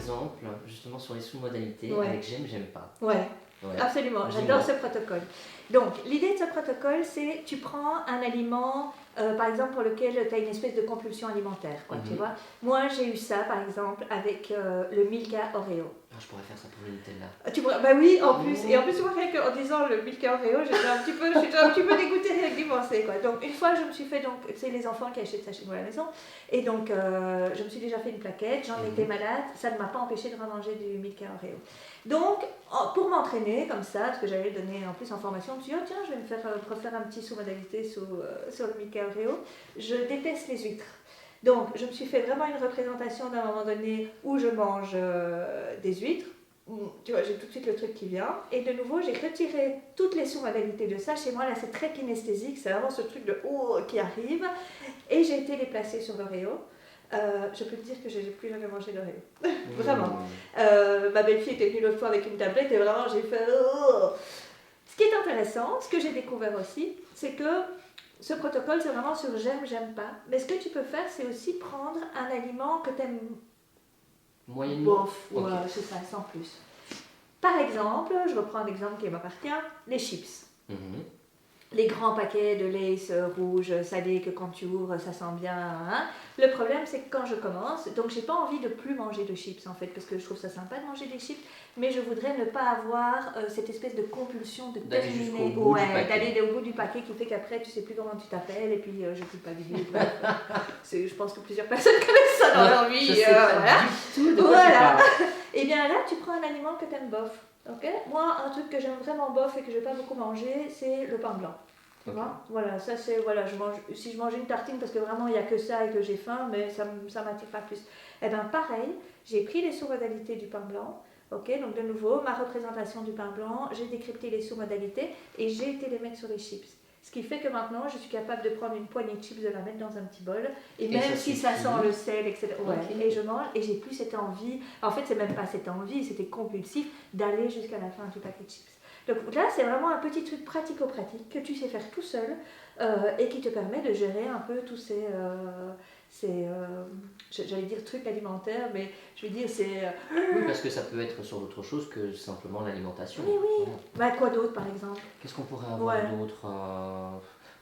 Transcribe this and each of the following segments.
exemple justement sur les sous-modalités Ouais. avec j'aime pas. Ouais. Ouais. Absolument, Dis-moi. j'adore ce protocole. Donc, l'idée de ce protocole, c'est tu prends un aliment, par exemple, pour lequel tu as une espèce de compulsion alimentaire, quoi, tu vois. Moi, j'ai eu ça, par exemple, avec le Milka Oreo. Ah, je pourrais faire ça pour le Nutella. Bah oui, en plus. Et en plus, tu vois, rien qu'en disant le Milka Oreo, je suis un petit peu dégoûtée rien que d'y penser, quoi. Donc, une fois, je me suis fait, donc, c'est les enfants qui achètent ça chez nous à la maison. Et donc, je me suis déjà fait une plaquette, j'en étais malade, ça ne m'a pas empêché de remanger du Milka Oreo. Donc, pour m'entraîner comme ça, parce que j'allais donner en plus en formation, je me suis dit, oh tiens, je vais me refaire un petit sous-modalité sur le Milka Oreo. Je déteste les huîtres. Donc, je me suis fait vraiment une représentation d'un moment donné où je mange des huîtres. Tu vois, j'ai tout de suite le truc qui vient. Et de nouveau, j'ai retiré toutes les sous-modalités de ça. Chez moi, là, c'est très kinesthésique. C'est vraiment ce truc de oh qui arrive. Et j'ai été les placer sur l'Oreo. Je peux te dire que je n'ai plus jamais mangé d'Oreo. Vraiment. Ma belle-fille était venue l'autre fois avec une tablette et vraiment j'ai fait oh. Ce qui est intéressant, ce que j'ai découvert aussi, c'est que ce protocole c'est vraiment sur j'aime pas. Mais ce que tu peux faire, c'est aussi prendre un aliment que tu aimes moyennement. bof, ouais, c'est ça, sans plus. Par exemple, je reprends un exemple qui m'appartient, les chips. Les grands paquets de Lay's rouges salés que quand tu ouvres ça sent bien. Hein. Le problème c'est que quand je commence, donc j'ai pas envie de plus manger de chips en fait parce que je trouve ça sympa de manger des chips, mais je voudrais ne pas avoir cette espèce de compulsion de terminer, d'aller au bout du paquet qui fait qu'après tu sais plus comment tu t'appelles et puis je culpabilise. Je pense que plusieurs personnes connaissent ça dans leur vie. Voilà. Et bien là tu prends un aliment que t'aimes bof. Okay. Moi, un truc que j'aime vraiment bof et que je ne vais pas beaucoup manger, c'est le pain blanc. Tu vois, voilà, ça c'est, voilà, si je mange une tartine parce que vraiment il n'y a que ça et que j'ai faim, mais ça ne m'attire pas plus. Et bien pareil, j'ai pris les sous-modalités du pain blanc, ok, donc de nouveau, ma représentation du pain blanc, j'ai décrypté les sous-modalités et j'ai été les mettre sur les chips. Ce qui fait que maintenant, je suis capable de prendre une poignée de chips, de la mettre dans un petit bol, et même si ça sent le sel, etc. Ouais, et je mange, et j'ai plus cette envie, en fait, c'est même pas cette envie, c'était compulsif d'aller jusqu'à la fin du paquet de chips. Donc là, c'est vraiment un petit truc pratico-pratique que tu sais faire tout seul et qui te permet de gérer un peu tous ces j'allais dire trucs alimentaires, mais je veux dire c'est... Oui, parce que ça peut être sur d'autres choses que simplement l'alimentation. Oui, oui. Bah, quoi d'autre par exemple? Qu'est-ce qu'on pourrait avoir d'autre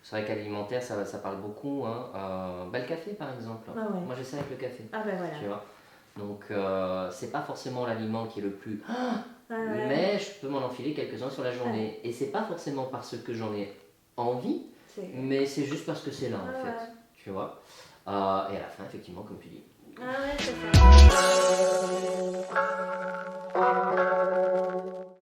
C'est vrai qu'alimentaire, ça parle beaucoup. Hein. Le café par exemple. Moi j'essaie avec le café. Ah ben voilà. Tu vois. Donc c'est pas forcément l'aliment qui est le plus... mais je peux m'en enfiler quelques-uns sur la journée. Et c'est pas forcément parce que j'en ai envie, mais c'est juste parce que c'est là en fait. Tu vois. Et à la fin, effectivement, comme tu dis. Ah ouais, c'est ça.